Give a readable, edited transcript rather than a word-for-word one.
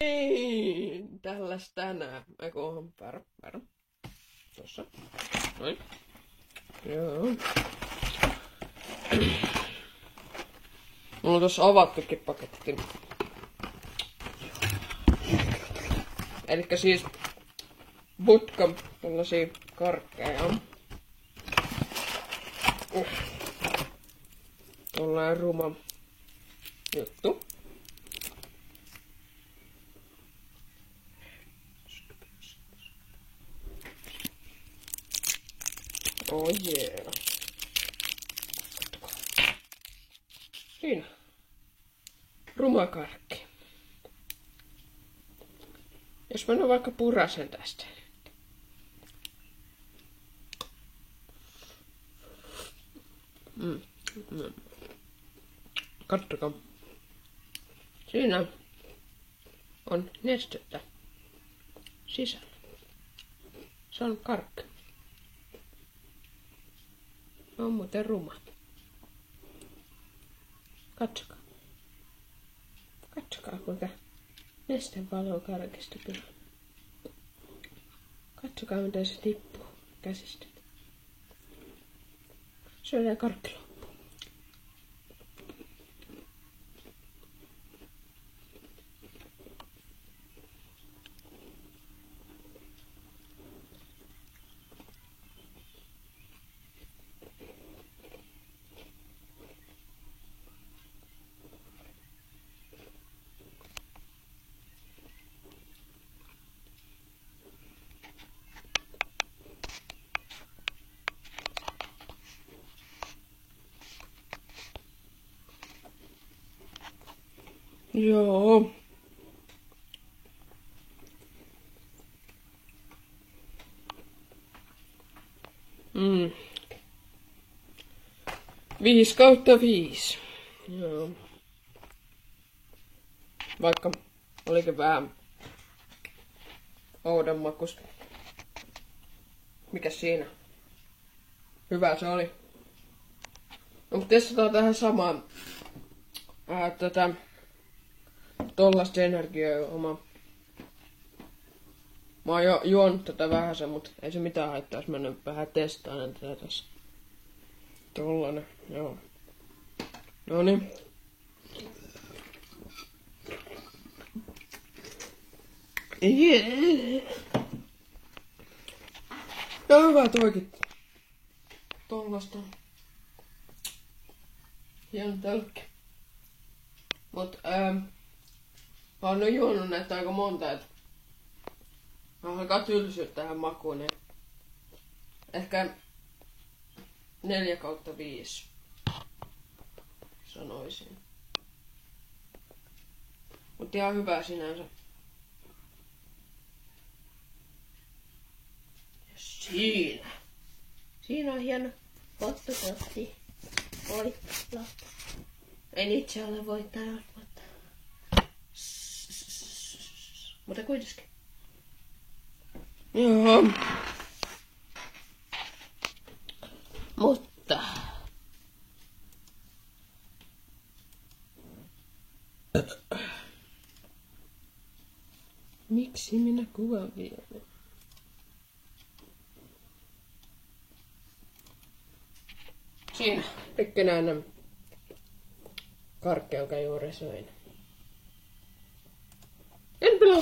Niin, tälläs tänään. Eiku, väärä. Tossa. Noin. Joo. Mulla on tossa avattukin paketti. Elikkä siis vodka, tällaisia karkkeja. Tollain ruma juttu. Oh yeah. Siinä. Ruma karkki. Jos mä nyt vaikka purasen tästä. Kattokaa. Siinä on nestettä sisällä. Se on karkki. On muuten ruma. Katsokaa. Katsokaa kuinka neste valuu karkista kyllä. Katsokaa miten se tippuu käsistä. Syödään karkki loppuun. Joo. Mm. 5/5. Joo. Vaikka olikin vähän oudon makusta. Mikäs siinä? Hyvä se oli. No, mutta testataan tähän samaan. Tollasta energiaa oma. Mä oon jo juonut tätä vähäsen, mutta ei se mitään haittaa, jos mä nyt vähän testaan tätä tässä. Tollanen, joo. Noniin. Yeah. Ja hyvä toikin. Tollasta. Hieno tölkki. Mut mä oon nyt juonut näitä aika monta, et mä alkaa tylsyä tähän makuun, niin ehkä 4/5 sanoisin. Mut ihan hyvä sinänsä. Ja siinä. Siinä on hieno pottukotti. Voitto. En itse ole voittanut, mutta kuitenkin. Joo. Mutta. Miksi minä kuvaan vielä? Siinä. Pikkenäinen karkki, jonka juuri söin. En pelaa.